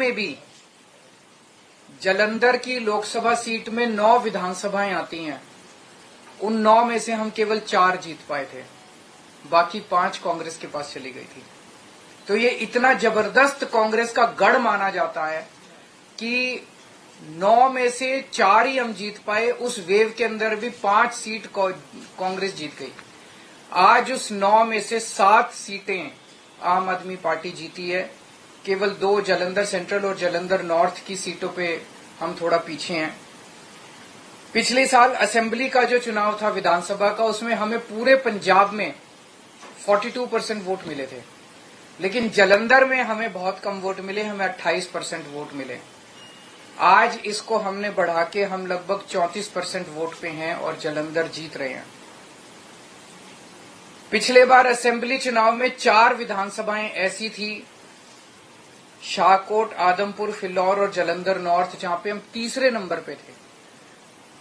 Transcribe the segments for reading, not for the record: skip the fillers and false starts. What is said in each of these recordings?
में भी जालंधर की लोकसभा सीट में 9 विधानसभाएं आती हैं, उन 9 में से हम केवल 4 जीत पाए थे, बाकी 5 कांग्रेस के पास चली गई थी। तो ये इतना जबरदस्त कांग्रेस का गढ़ माना जाता है कि 9 में से 4 ही हम जीत पाए। उस वेव के अंदर भी 5 सीट कांग्रेस जीत गई। आज उस 9 में से 7 सीटें आम आदमी पार्टी जीती है। केवल 2 जालंधर सेंट्रल और जालंधर नॉर्थ की सीटों पे हम थोड़ा पीछे हैं। पिछले साल असेंबली का जो चुनाव था विधानसभा का, उसमें हमें पूरे पंजाब में 42% वोट मिले थे, लेकिन जालंधर में हमें बहुत कम वोट मिले, हमें 28% वोट मिले। आज इसको हमने बढ़ा के हम लगभग 34% वोट पे हैं और जालंधर जीत रहे हैं। पिछले बार असेंबली चुनाव में 4 विधानसभाएं ऐसी थी, शाहकोट, आदमपुर, फिलौर और जालंधर नॉर्थ, जहां पे हम तीसरे नंबर पे थे।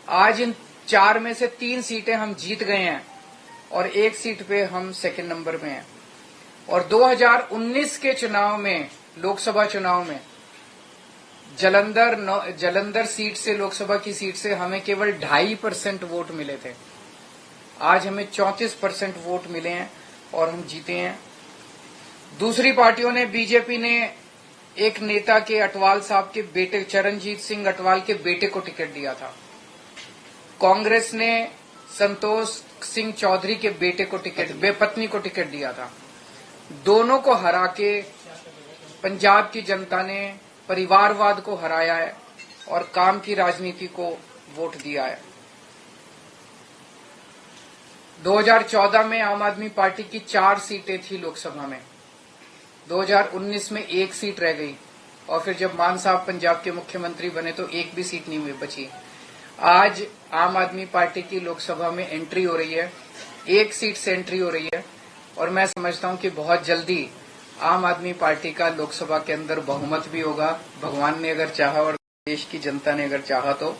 आज इन 4 में से 3 सीटें हम जीत गए हैं और 1 सीट पे हम सेकंड नंबर पे हैं। और 2019 के चुनाव में, लोकसभा चुनाव में, जालंधर सीट से, लोकसभा की सीट से हमें केवल 2.5% वोट मिले थे। आज हमें 34% वोट मिले हैं और हम जीते हैं। दूसरी पार्टियों ने, बीजेपी ने एक नेता के, अटवाल साहब के बेटे, चरणजीत सिंह अटवाल के बेटे को टिकट दिया था। कांग्रेस ने संतोष सिंह चौधरी के बेटे को पत्नी को टिकट दिया था। दोनों को हरा के पंजाब की जनता ने परिवारवाद को हराया है और काम की राजनीति को वोट दिया है। 2014 में आम आदमी पार्टी की 4 सीटें थी लोकसभा में, 2019 में 1 सीट रह गई और फिर जब मान साहब पंजाब के मुख्यमंत्री बने तो 1 भी सीट नहीं बची। आज आम आदमी पार्टी की लोकसभा में एंट्री हो रही है, 1 सीट से एंट्री हो रही है और मैं समझता हूं कि बहुत जल्दी आम आदमी पार्टी का लोकसभा के अंदर बहुमत भी होगा। भगवान ने अगर चाहा और देश की जनता ने अगर चाहा तो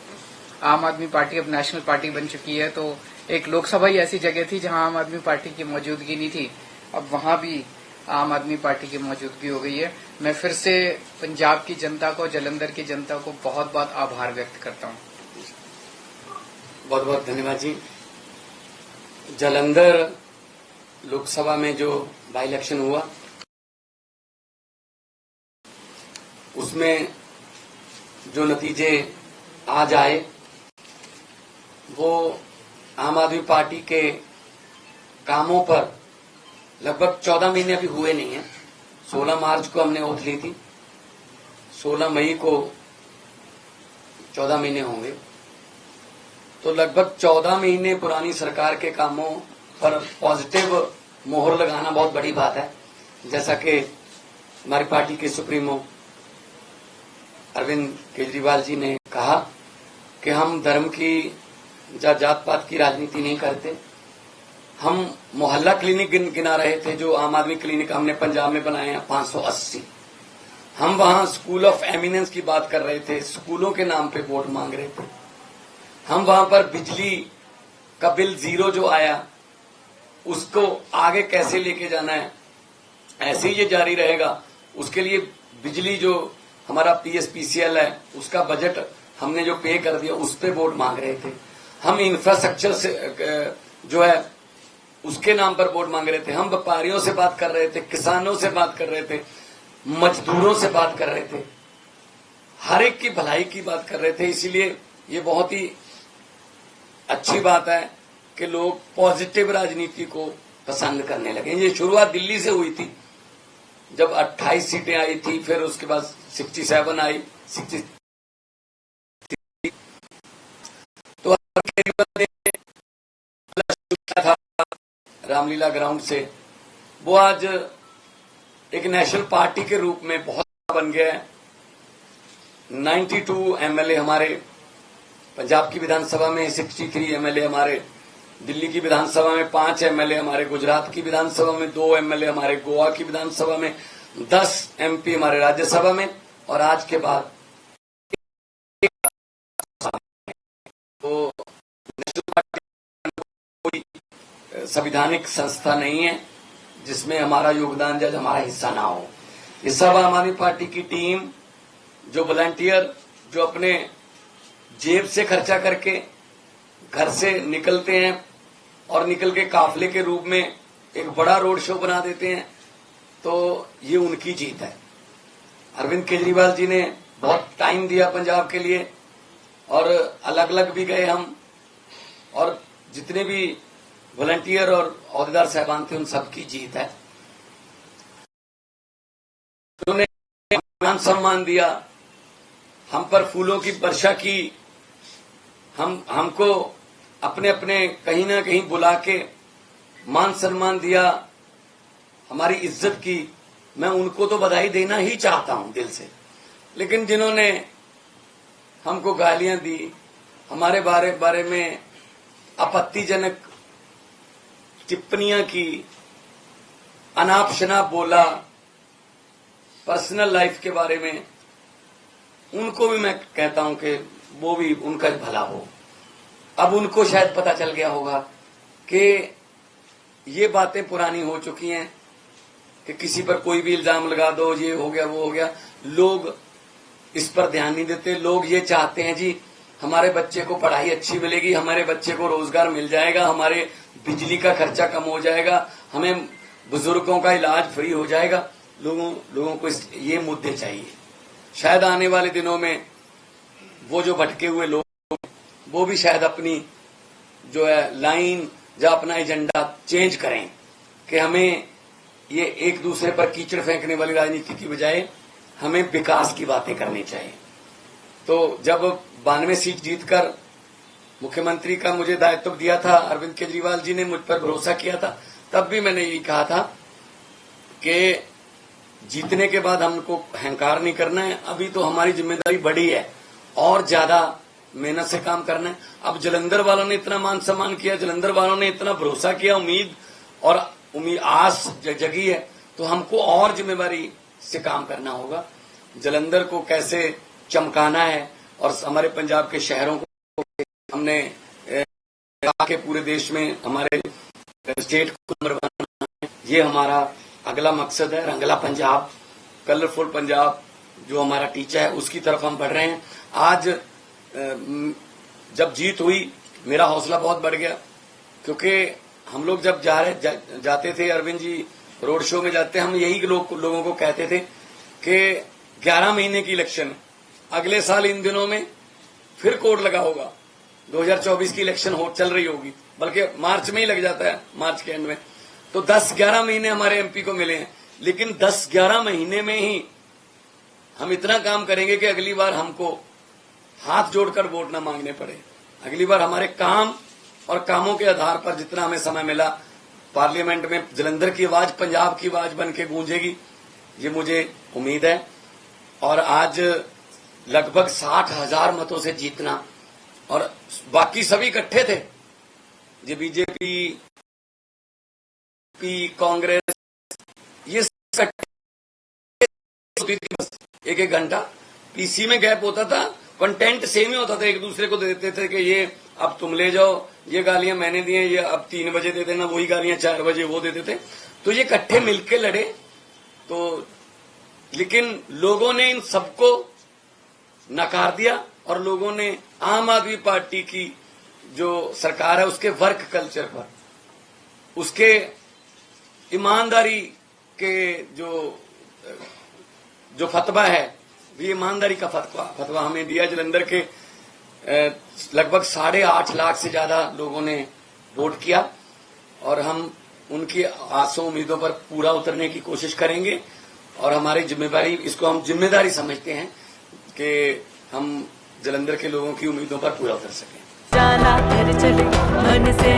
आम आदमी पार्टी अब नेशनल पार्टी बन चुकी है। तो एक लोकसभा ही ऐसी जगह थी जहां आम आदमी पार्टी की मौजूदगी नहीं थी, अब वहां भी आम आदमी पार्टी की मौजूदगी हो गई है। मैं फिर से पंजाब की जनता को, जालंधर की जनता को बहुत बहुत आभार व्यक्त करता हूं। बहुत बहुत धन्यवाद जी। जालंधर लोकसभा में जो बाई इलेक्शन हुआ, उसमें जो नतीजे आज आए वो आम आदमी पार्टी के कामों पर लगभग 14 महीने अभी हुए नहीं है। 16 मार्च को हमने ओथ ली थी, 16 मई को 14 महीने होंगे, तो लगभग 14 महीने पुरानी सरकार के कामों पर पॉजिटिव मोहर लगाना बहुत बड़ी बात है। जैसा कि हमारी पार्टी के सुप्रीमो अरविंद केजरीवाल जी ने कहा कि हम धर्म की या जात पात की राजनीति नहीं करते। हम मोहल्ला क्लिनिक गिना रहे थे, जो आम आदमी क्लिनिक हमने पंजाब में बनाए हैं 580। हम वहां स्कूल ऑफ एमिनेंस की बात कर रहे थे, स्कूलों के नाम पे वोट मांग रहे थे। हम वहां पर बिजली का बिल 0 जो आया, उसको आगे कैसे लेके जाना है, ऐसे ही ये जारी रहेगा, उसके लिए बिजली जो हमारा पीएसपीसीएल है उसका बजट हमने जो पे कर दिया, उस पे वोट मांग रहे थे। हम इंफ्रास्ट्रक्चर से जो है उसके नाम पर वोट मांग रहे थे। हम व्यापारियों से बात कर रहे थे, किसानों से बात कर रहे थे, मजदूरों से बात कर रहे थे, हर एक की भलाई की बात कर रहे थे। इसीलिए ये बहुत ही अच्छी बात है कि लोग पॉजिटिव राजनीति को पसंद करने लगे। ये शुरुआत दिल्ली से हुई थी, जब 28 सीटें आई थी, फिर उसके बाद 67 आई, 63, तो था रामलीला ग्राउंड से, वो आज एक नेशनल पार्टी के रूप में बहुत बन गया है। 92 एमएलए हमारे पंजाब की विधानसभा में, 63 एमएलए हमारे दिल्ली की विधानसभा में, 5 एमएलए हमारे गुजरात की विधानसभा में, 2 एमएलए हमारे गोवा की विधानसभा में, 10 एमपी हमारे राज्यसभा में, और आज के बाद तो नेशनल पार्टी कोई संवैधानिक संस्था नहीं है जिसमें हमारा योगदान या हमारा हिस्सा ना हो। ये सब आम आदमी पार्टी की टीम जो वॉलंटियर जो अपने जेब से खर्चा करके घर से निकलते हैं और निकल के काफिले के रूप में एक बड़ा रोड शो बना देते हैं, तो ये उनकी जीत है। अरविंद केजरीवाल जी ने बहुत टाइम दिया पंजाब के लिए और अलग अलग भी गए हम, और जितने भी वॉलंटियर और ओहदेदार साहबान थे उन सबकी जीत है। उन्होंने मान सम्मान दिया, हम पर फूलों की वर्षा की, हमको अपने अपने कहीं ना कहीं बुला के मान सम्मान दिया, हमारी इज्जत की। मैं उनको तो बधाई देना ही चाहता हूं दिल से, लेकिन जिन्होंने हमको गालियां दी, हमारे बारे में आपत्तिजनक टिप्पणियां की, अनाप शनाप बोला, पर्सनल लाइफ के बारे में, उनको भी मैं कहता हूं कि वो भी उनका भला हो। अब उनको शायद पता चल गया होगा कि ये बातें पुरानी हो चुकी हैं कि किसी पर कोई भी इल्जाम लगा दो, ये हो गया वो हो गया। लोग इस पर ध्यान नहीं देते। लोग ये चाहते हैं जी हमारे बच्चे को पढ़ाई अच्छी मिलेगी, हमारे बच्चे को रोजगार मिल जाएगा, हमारे बिजली का खर्चा कम हो जाएगा, हमें बुजुर्गों का इलाज फ्री हो जाएगा। लोगों को ये मुद्दे चाहिए। शायद आने वाले दिनों में वो जो भटके हुए लोग वो भी शायद अपनी जो है लाइन या अपना एजेंडा चेंज करें कि हमें ये एक दूसरे पर कीचड़ फेंकने वाली राजनीति की बजाय हमें विकास की बातें करनी चाहिए। तो जब 92 सीट जीतकर मुख्यमंत्री का मुझे दायित्व दिया था, अरविंद केजरीवाल जी ने मुझ पर भरोसा किया था, तब भी मैंने यही कहा था कि जीतने के बाद हमको अहंकार नहीं करना है। अभी तो हमारी जिम्मेदारी बड़ी है और ज्यादा मेहनत से काम करना है। अब जलंधर वालों ने इतना मान सम्मान किया, जलंधर वालों ने इतना भरोसा किया, उम्मीद आस जगी है, तो हमको और जिम्मेदारी से काम करना होगा। जलंधर को कैसे चमकाना है और हमारे पंजाब के शहरों को हमने के पूरे देश में हमारे स्टेट को नंबर बनाना है, ये हमारा अगला मकसद है। रंगला पंजाब, कलरफुल पंजाब जो हमारा टीचा है, उसकी तरफ हम बढ़ रहे हैं। आज जब जीत हुई मेरा हौसला बहुत बढ़ गया, क्योंकि हम लोग जब जाते थे, अरविंद जी रोड शो में जाते, हम यही लोगों को कहते थे कि 11 महीने की इलेक्शन है, अगले साल इन दिनों में फिर कोड लगा होगा, 2024 की इलेक्शन चल रही होगी, बल्कि मार्च में ही लग जाता है, मार्च के एंड में। तो 10-11 महीने हमारे एमपी को मिले हैं, लेकिन 10-11 महीने में ही हम इतना काम करेंगे कि अगली बार हमको हाथ जोड़कर वोट न मांगने पड़े। अगली बार हमारे काम और कामों के आधार पर जितना हमें समय मिला, पार्लियामेंट में जलंधर की आवाज पंजाब की आवाज बन के गूंजेगी, ये मुझे उम्मीद है। और आज लगभग 60,000 मतों से जीतना, और बाकी सभी इकट्ठे थे, ये बीजेपी, कांग्रेस, ये बस एक घंटा पीसी में गैप होता था, कंटेंट सेम ही होता था, एक दूसरे को दे देते थे कि ये अब तुम ले जाओ, ये गालियां मैंने दी हैं, ये अब 3 बजे दे देना, वही गालियां 4 बजे वो देते थे। तो ये इकट्ठे मिलके लड़े, तो लेकिन लोगों ने इन सबको नकार दिया और लोगों ने आम आदमी पार्टी की जो सरकार है उसके वर्क कल्चर पर, उसके ईमानदारी के जो फतवा है, ये ईमानदारी का फतवा हमें दिया। जलंधर के लगभग 8.5 लाख से ज्यादा लोगों ने वोट किया और हम उनकी आशा उम्मीदों पर पूरा उतरने की कोशिश करेंगे। और हमारी जिम्मेदारी, इसको हम जिम्मेदारी समझते हैं कि हम जलंधर के लोगों की उम्मीदों पर पूरा उतर सकें। जाना घर चले मन से